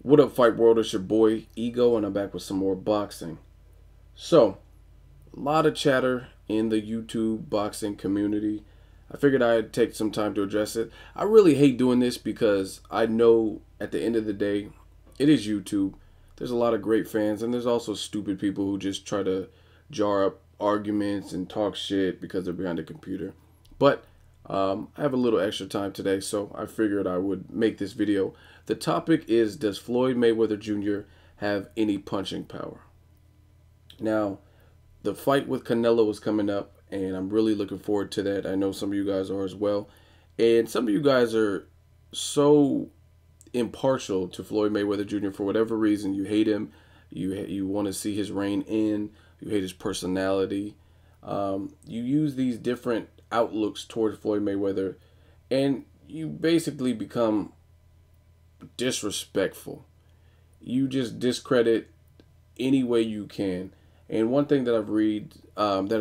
What up, Fight World? It's your boy Ego, and I'm back with some more boxing. So, a lot of chatter in the YouTube boxing community. I figured I'd take some time to address it. I really hate doing this because I know at the end of the day, it is YouTube. There's a lot of great fans, and there's also stupid people who just try to jar up arguments and talk shit because they're behind a computer. But I have a little extra time today, so I figured I would make this video. The topic is, does Floyd Mayweather Jr. have any punching power? Now, the fight with Canelo is coming up, and I'm really looking forward to that. I know some of you guys are as well. And some of you guys are so impartial to Floyd Mayweather Jr. for whatever reason. You hate him. You want to see his reign in. You hate his personality. You use these different outlooks towards Floyd Mayweather, and you basically become disrespectful. You just discredit any way you can. And one thing that I've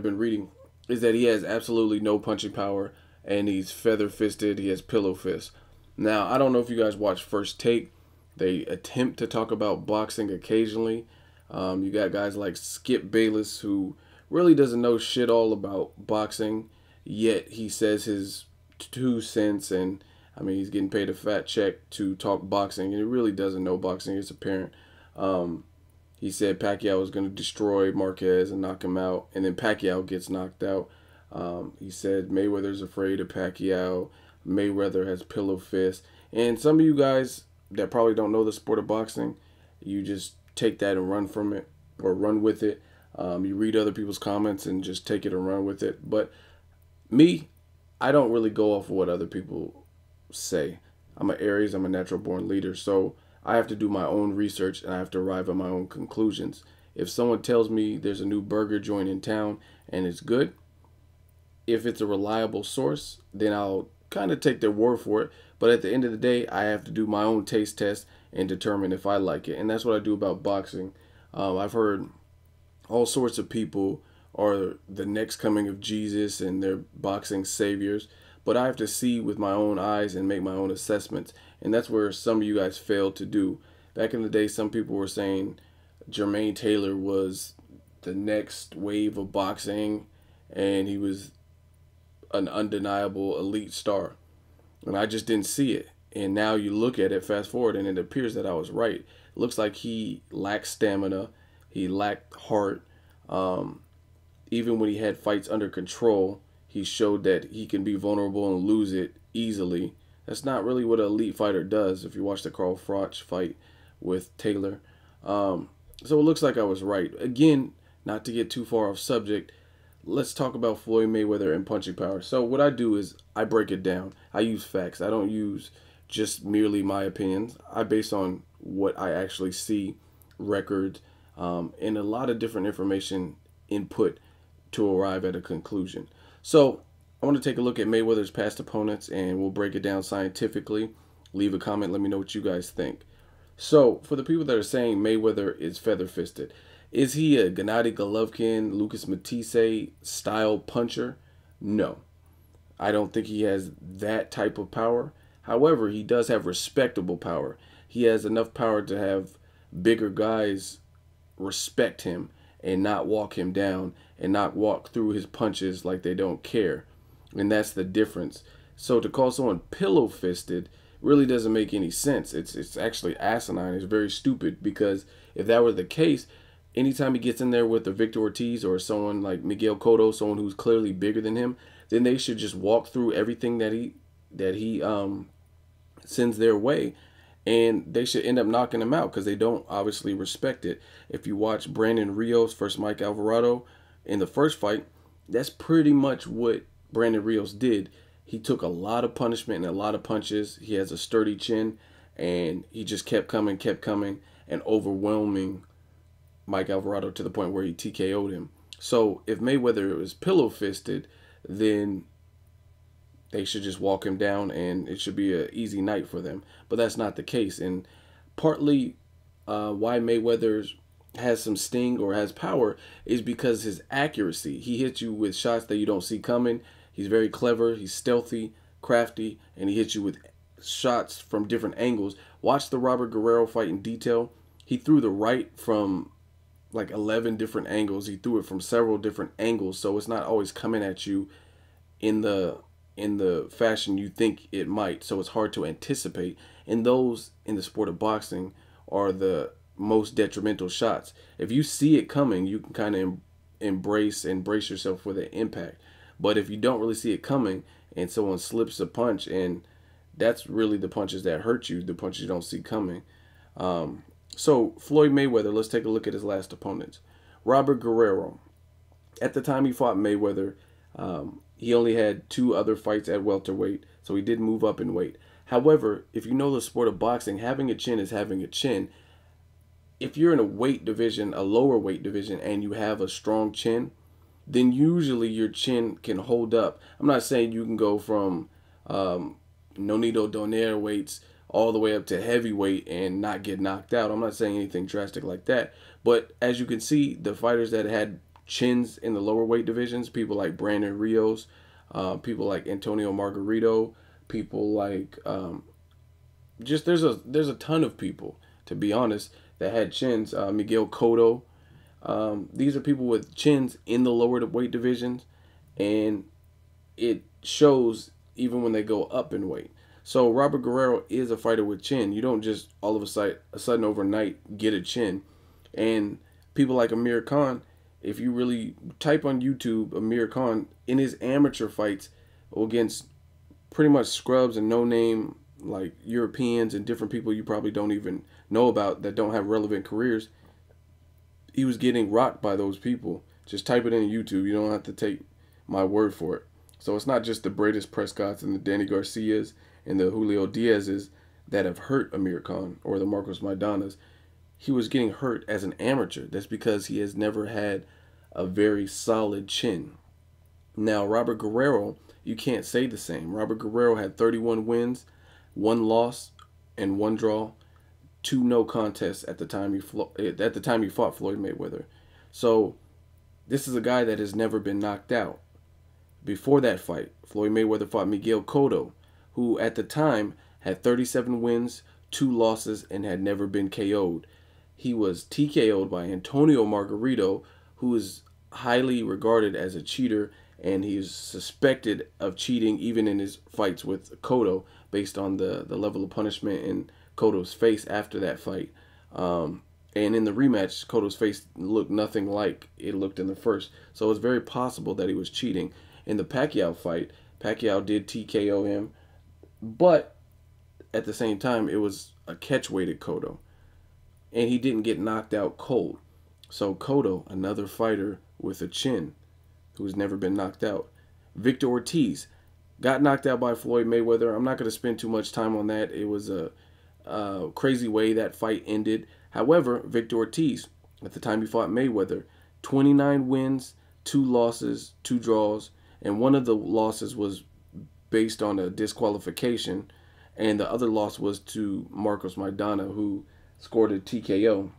been reading is that he has absolutely no punching power, and he's feather fisted. He has pillow fists. Now, I don't know if you guys watch First Take. They attempt to talk about boxing occasionally. You got guys like Skip Bayless, who really doesn't know shit all about boxing, yet he says his 2 cents, and I mean, he's getting paid a fat check to talk boxing, and he really doesn't know boxing. It's apparent. He said Pacquiao was going to destroy Marquez and knock him out, and then Pacquiao gets knocked out. He said Mayweather's afraid of Pacquiao. Mayweather has pillow fists. And some of you guys that probably don't know the sport of boxing, you just take that and run from it, or run with it. You read other people's comments and just take it and run with it. But me, I don't really go off of what other people say. I'm an Aries. I'm a natural born leader. So I have to do my own research, and I have to arrive at my own conclusions. If someone tells me there's a new burger joint in town and it's good, if it's a reliable source, then I'll kind of take their word for it. But at the end of the day, I have to do my own taste test and determine if I like it. And that's what I do about boxing. I've heard all sorts of people are the next coming of Jesus and they're boxing saviors. But I have to see with my own eyes and make my own assessments. And that's where some of you guys failed to do. Back in the day, some people were saying Jermaine Taylor was the next wave of boxing, and he was an undeniable elite star. And I just didn't see it. And now you look at it, fast forward, and it appears that I was right. It looks like he lacked stamina. He lacked heart. Even when he had fights under control, he showed that he can be vulnerable and lose it easily. That's not really what an elite fighter does, if you watch the Carl Froch fight with Taylor. So it looks like I was right. Again, not to get too far off subject, let's talk about Floyd Mayweather and punching power. So what I do is I break it down. I use facts. I don't use just merely my opinions. I base on what I actually see, records, and a lot of different information input to arrive at a conclusion. So I want to take a look at Mayweather's past opponents, and we'll break it down scientifically. Leave a comment. Let me know what you guys think. So for the people that are saying Mayweather is feather-fisted, is he a Gennady Golovkin, Lucas Matisse style puncher? No. I don't think he has that type of power. However, he does have respectable power. He has enough power to have bigger guys respect him and not walk him down and not walk through his punches like they don't care. And that's the difference. So to call someone pillow-fisted really doesn't make any sense. It's actually asinine. It's very stupid, because if that were the case, anytime he gets in there with a Victor Ortiz or someone like Miguel Cotto, someone who's clearly bigger than him, then they should just walk through everything that he sends their way, and they should end up knocking him out because they don't obviously respect it. If you watch Brandon Rios versus Mike Alvarado in the first fight, that's pretty much what Brandon Rios did. He took a lot of punishment and a lot of punches. He has a sturdy chin, and he just kept coming, and overwhelming Mike Alvarado to the point where he TKO'd him. So if Mayweather was pillow-fisted, then they should just walk him down, and it should be an easy night for them. But that's not the case. And partly why Mayweather has some sting or has power is because his accuracy. He hits you with shots that you don't see coming. He's very clever. He's stealthy, crafty, and he hits you with shots from different angles. Watch the Robert Guerrero fight in detail. He threw the right from like 11 different angles. He threw it from several different angles, so it's not always coming at you in the fashion you think it might. So it's hard to anticipate. And those in the sport of boxing are the most detrimental shots. If you see it coming, you can kind of embrace yourself for the impact. But if you don't really see it coming and someone slips a punch, and that's really the punches that hurt you, the punches you don't see coming. So Floyd Mayweather, let's take a look at his last opponents. Robert Guerrero. At the time he fought Mayweather, he only had 2 other fights at welterweight, so he did move up in weight. However, if you know the sport of boxing, having a chin is having a chin. If you're in a weight division, a lower weight division, and you have a strong chin, then usually your chin can hold up. I'm not saying you can go from Nonito Donaire weights all the way up to heavyweight and not get knocked out. I'm not saying anything drastic like that. But as you can see, the fighters that had chins in the lower weight divisions, people like Brandon Rios, people like Antonio Margarito, people like just there's a ton of people, to be honest, that had chins. Miguel Cotto. These are people with chins in the lower weight divisions, and it shows even when they go up in weight. So Robert Guerrero is a fighter with chin. You don't just all of a sudden overnight get a chin. And people like Amir Khan, if you really type on YouTube Amir Khan in his amateur fights against pretty much scrubs and no-name like Europeans and different people you probably don't even know about that don't have relevant careers, he was getting rocked by those people. Just type it in YouTube. You don't have to take my word for it. So it's not just the Bradis Prescotts and the Danny Garcias and the Julio Diaz's that have hurt Amir Khan or the Marcos Maidanas. He was getting hurt as an amateur. That's because he has never had a very solid chin. Now, Robert Guerrero, you can't say the same. Robert Guerrero had 31 wins, 1 loss, and 1 draw, 2 no contests at the time he fought Floyd Mayweather. So this is a guy that has never been knocked out. Before that fight, Floyd Mayweather fought Miguel Cotto, who at the time had 37 wins, 2 losses, and had never been KO'd. He was TKO'd by Antonio Margarito, who is highly regarded as a cheater, and he is suspected of cheating even in his fights with Cotto based on the level of punishment in Cotto's face after that fight. And in the rematch, Cotto's face looked nothing like it looked in the first. So it's very possible that he was cheating. In the Pacquiao fight, Pacquiao did TKO him, but at the same time, it was a catch-weighted Cotto. And he didn't get knocked out cold. So Cotto, another fighter with a chin, who's never been knocked out. Victor Ortiz got knocked out by Floyd Mayweather. I'm not going to spend too much time on that. It was a crazy way that fight ended. However, Victor Ortiz, at the time he fought Mayweather, 29 wins, 2 losses, 2 draws, and one of the losses was based on a disqualification, and the other loss was to Marcos Maidana, who scored a TKO,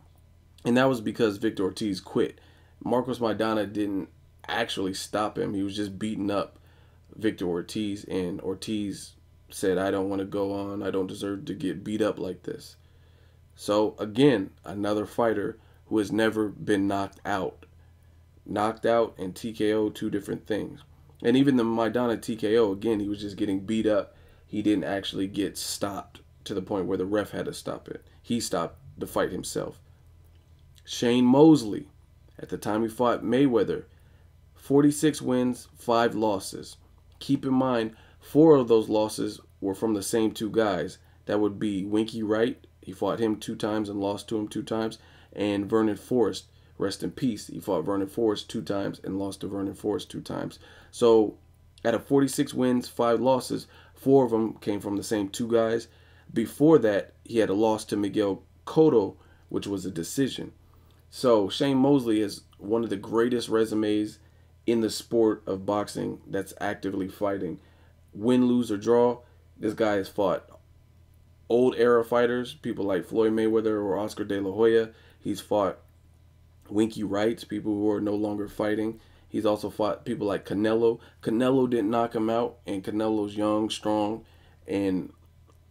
and that was because Victor Ortiz quit. Marcos Maidana didn't actually stop him. He was just beating up Victor Ortiz, and Ortiz said, I don't want to go on. I don't deserve to get beat up like this. So again, another fighter who has never been knocked out. Knocked out and TKO, 2 different things. And even the Maidana TKO, again, he was just getting beat up. He didn't actually get stopped to the point where the ref had to stop it. He stopped the fight himself. Shane Mosley, at the time he fought Mayweather, 46 wins, 5 losses. Keep in mind, 4 of those losses were from the same 2 guys. That would be Winky Wright. He fought him 2 times and lost to him 2 times. And Vernon Forrest, rest in peace. He fought Vernon Forrest 2 times and lost to Vernon Forrest 2 times. So out of 46 wins, 5 losses, 4 of them came from the same 2 guys. Before that, he had a loss to Miguel Cotto, which was a decision. So Shane Mosley is one of the greatest resumes in the sport of boxing that's actively fighting. Win, lose, or draw, this guy has fought old era fighters, people like Floyd Mayweather or Oscar De La Hoya. He's fought Winky Wrights, people who are no longer fighting. He's also fought people like Canelo. Canelo didn't knock him out, and Canelo's young, strong, and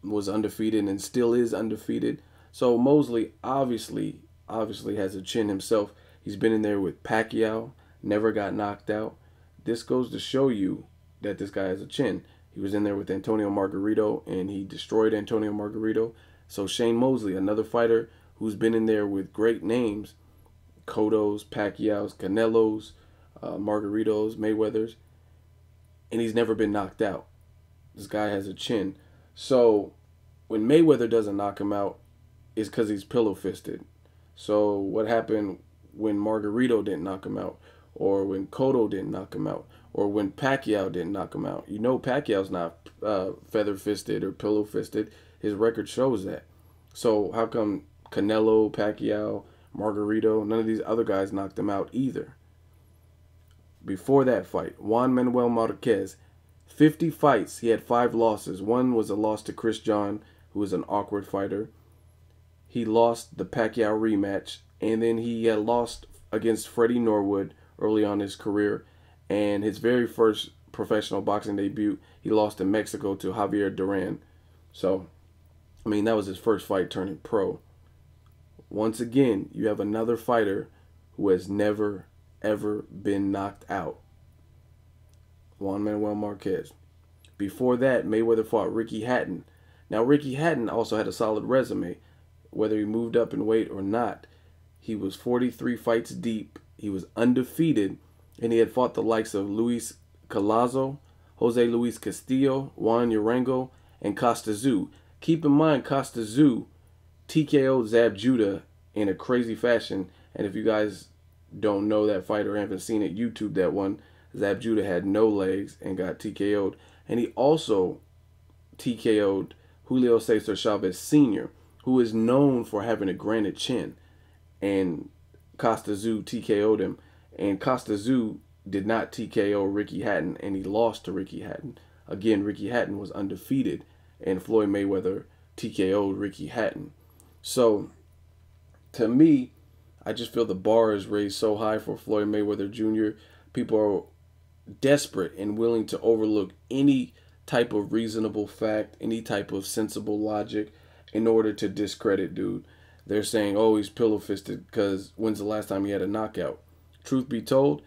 was undefeated and still is undefeated. So Mosley obviously has a chin himself. He's been in there with Pacquiao, never got knocked out. This goes to show you that this guy has a chin. He was in there with Antonio Margarito and he destroyed Antonio Margarito. So Shane Mosley, another fighter who's been in there with great names, Cotto's, Pacquiao's, Canelo's, Margaritos, Mayweather's, and he's never been knocked out. This guy has a chin. So when Mayweather doesn't knock him out, it's because he's pillow fisted. So what happened when Margarito didn't knock him out, or when Cotto didn't knock him out, or when Pacquiao didn't knock him out? You know Pacquiao's not feather fisted or pillow fisted. His record shows that. So how come Canelo, Pacquiao, Margarito, none of these other guys knocked him out either? Before that fight, Juan Manuel Marquez, 50 fights, he had 5 losses. One was a loss to Chris John, who was an awkward fighter. He lost the Pacquiao rematch, and then he had lost against Freddie Norwood early on in his career. And his very first professional boxing debut, he lost in Mexico to Javier Duran. So, I mean, that was his first fight turning pro. Once again, you have another fighter who has never, ever been knocked out. Juan Manuel Marquez. Before that, Mayweather fought Ricky Hatton. Now, Ricky Hatton also had a solid resume. Whether he moved up in weight or not, he was 43 fights deep. He was undefeated, and he had fought the likes of Luis Collazo, Jose Luis Castillo, Juan Urango, and Costa Tszyu. Keep in mind, Costa Tszyu TKO'd Zab Judah in a crazy fashion, and if you guys don't know that fight or haven't seen it, YouTube that one. Zab Judah had no legs and got TKO'd, and he also TKO'd Julio Cesar Chavez Sr., who is known for having a granite chin, and Costa Tszyu TKO'd him, and Costa Tszyu did not TKO Ricky Hatton, and he lost to Ricky Hatton. Again, Ricky Hatton was undefeated, and Floyd Mayweather TKO'd Ricky Hatton. So, to me, I just feel the bar is raised so high for Floyd Mayweather Jr. People are desperate and willing to overlook any type of reasonable fact, any type of sensible logic in order to discredit dude. They're saying, oh, he's pillow-fisted because when's the last time he had a knockout? Truth be told,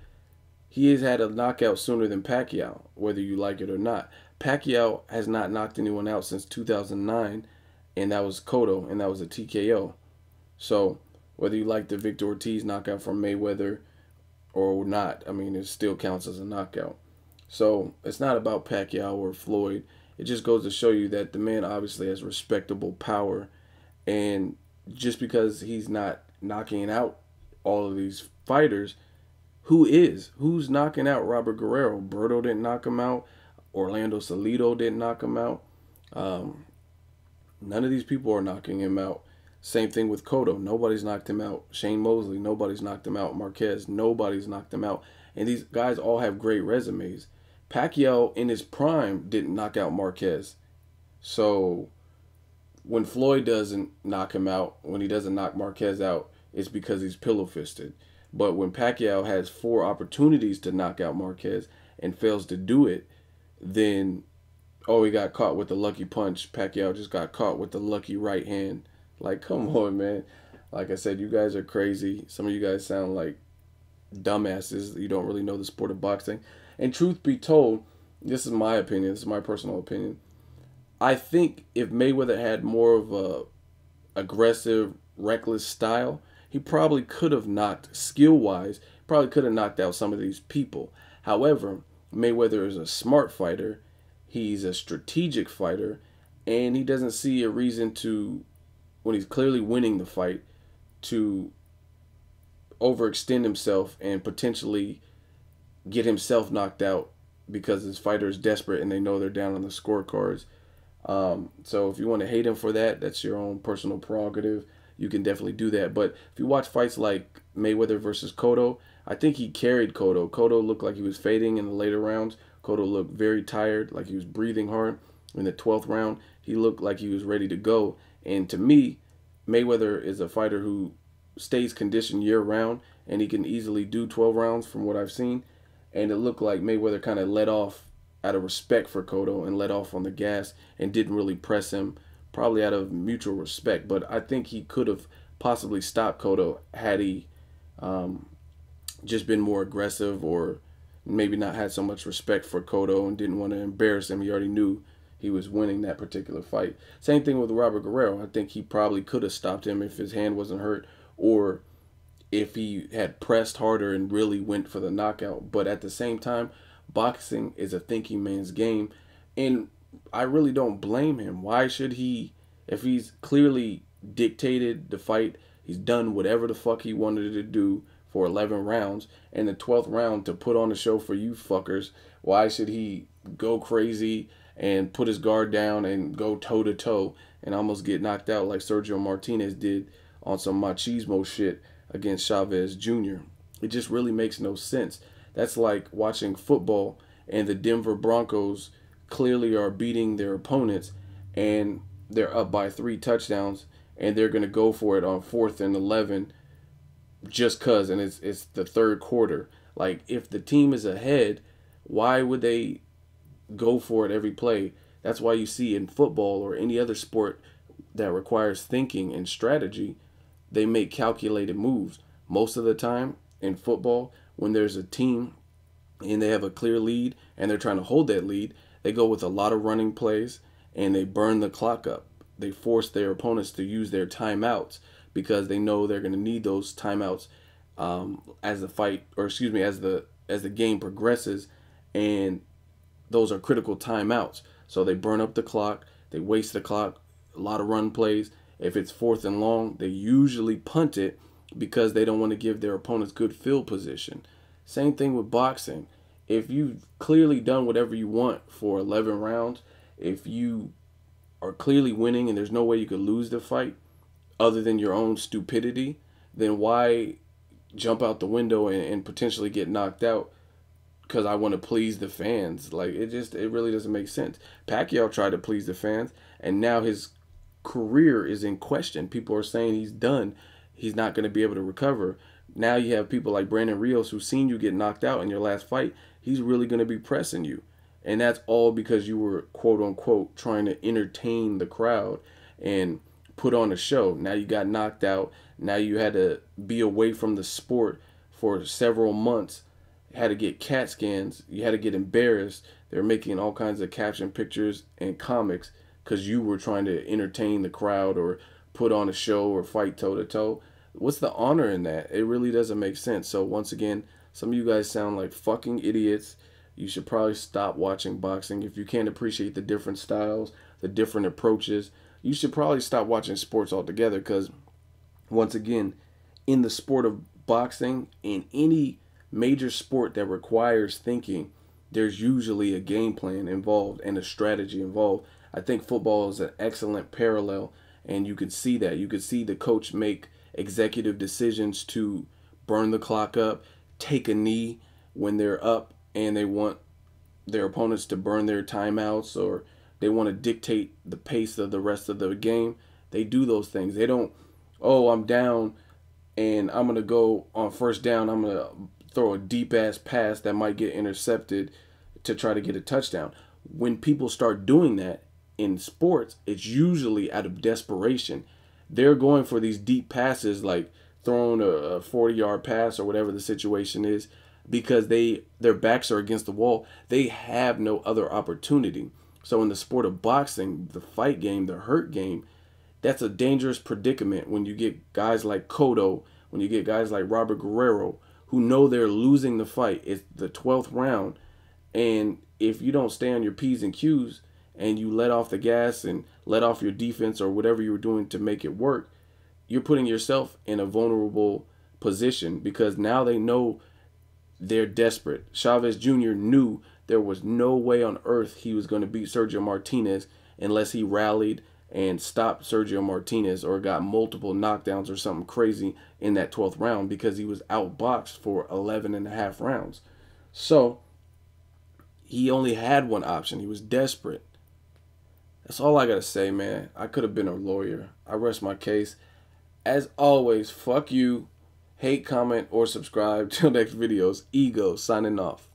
he has had a knockout sooner than Pacquiao, whether you like it or not. Pacquiao has not knocked anyone out since 2009, and that was Cotto, and that was a TKO. So, whether you like the Victor Ortiz knockout from Mayweather or not, I mean, it still counts as a knockout. So, it's not about Pacquiao or Floyd. It just goes to show you that the man obviously has respectable power, and just because he's not knocking out all of these fighters, who's knocking out Robert Guerrero? Berto didn't knock him out. Orlando Salido didn't knock him out. None of these people are knocking him out. Same thing with Cotto. Nobody's knocked him out. Shane Mosley, nobody's knocked him out. Marquez, nobody's knocked him out. And these guys all have great resumes. Pacquiao, in his prime, didn't knock out Marquez. So, when Floyd doesn't knock him out, when he doesn't knock Marquez out, it's because he's pillow-fisted. But when Pacquiao has 4 opportunities to knock out Marquez and fails to do it, then, oh, he got caught with the lucky punch. Pacquiao just got caught with the lucky right hand. Like, come on, man. Like I said, you guys are crazy. Some of you guys sound like dumbasses. You don't really know the sport of boxing. And truth be told, this is my opinion. This is my personal opinion. I think if Mayweather had more of a aggressive, reckless style, he probably could have knocked, skill-wise, probably could have knocked out some of these people. However, Mayweather is a smart fighter. He's a strategic fighter. And he doesn't see a reason to, when he's clearly winning the fight, to overextend himself and potentially get himself knocked out because his fighter is desperate and they know they're down on the scorecards. So if you want to hate him for that, that's your own personal prerogative. You can definitely do that. But if you watch fights like Mayweather versus Cotto, I think he carried Cotto. Cotto looked like he was fading in the later rounds. Cotto looked very tired, like he was breathing hard. In the 12th round, he looked like he was ready to go. And to me, Mayweather is a fighter who stays conditioned year-round, and he can easily do 12 rounds from what I've seen. And it looked like Mayweather kind of let off out of respect for Cotto and let off on the gas and didn't really press him, probably out of mutual respect. But I think he could have possibly stopped Cotto had he um, just been more aggressive, or maybe not had so much respect for Cotto and didn't want to embarrass him. He already knew he was winning that particular fight. Same thing with Robert Guerrero. I think he probably could have stopped him if his hand wasn't hurt, or if he had pressed harder and really went for the knockout. But at the same time, boxing is a thinking man's game, and I really don't blame him. Why should he, if he's clearly dictated the fight, he's done whatever the fuck he wanted to do for 11 rounds, and the 12th round to put on a show for you fuckers, why should he go crazy and put his guard down and go toe to toe and almost get knocked out like Sergio Martinez did on some machismo shit against Chavez Jr.? It just really makes no sense. That's like watching football and the Denver Broncos clearly are beating their opponents and they're up by 3 touchdowns and they're going to go for it on 4th and 11 just cuz, and it's the 3rd quarter. Like, if the team is ahead, why would they go for it every play? That's why you see in football or any other sport that requires thinking and strategy, they make calculated moves. Most of the time in football, when there's a team and they have a clear lead and they're trying to hold that lead, they go with a lot of running plays and they burn the clock up. They force their opponents to use their timeouts because they know they're going to need those timeouts as the fight, or excuse me, as the game progresses, and those are critical timeouts. So they burn up the clock, they waste the clock, a lot of run plays. If it's 4th and long, they usually punt it because they don't want to give their opponents good field position. Same thing with boxing. If you've clearly done whatever you want for 11 rounds, if you are clearly winning and there's no way you could lose the fight other than your own stupidity, then why jump out the window and potentially get knocked out because I want to please the fans? Like, it really doesn't make sense. Pacquiao tried to please the fans, and now his career is in question. People are saying he's done. He's not going to be able to recover. Now you have people like Brandon Rios, who's seen you get knocked out in your last fight. He's really going to be pressing you. And that's all because you were, quote unquote, trying to entertain the crowd and put on a show. Now you got knocked out. Now you had to be away from the sport for several months. You had to get CAT scans. You had to get embarrassed. They're making all kinds of caption pictures and comics because you were trying to entertain the crowd or put on a show or fight toe to toe. What's the honor in that? It really doesn't make sense. So once again, some of you guys sound like fucking idiots. You should probably stop watching boxing. If you can't appreciate the different styles, the different approaches, you should probably stop watching sports altogether, because once again, in the sport of boxing, in any major sport that requires thinking, there's usually a game plan involved and a strategy involved. I think football is an excellent parallel, and you could see that. You could see the coach make executive decisions to burn the clock up, take a knee when they're up and they want their opponents to burn their timeouts, or they want to dictate the pace of the rest of the game. They do those things. They don't, oh, I'm down and I'm going to go on 1st down, I'm going to throw a deep-ass pass that might get intercepted to try to get a touchdown. When people start doing that in sports, it's usually out of desperation. They're going for these deep passes, like throwing a 40-yard pass or whatever the situation is, because their backs are against the wall. They have no other opportunity. So in the sport of boxing, the fight game, the hurt game, that's a dangerous predicament when you get guys like Cotto, when you get guys like Robert Guerrero, who know they're losing the fight. It's the 12th round, and if you don't stay on your P's and Q's and you let off the gas and let off your defense or whatever you were doing to make it work, you're putting yourself in a vulnerable position, because now they know they're desperate. Chavez Jr. knew there was no way on earth he was going to beat Sergio Martinez unless he rallied and stopped Sergio Martinez or got multiple knockdowns or something crazy in that 12th round, because he was outboxed for 11 and a half rounds. So he only had one option. He was desperate. That's all I got to say, man. I could have been a lawyer. I rest my case. As always, fuck you. Hate, comment, or subscribe. Till next videos. Ego signing off.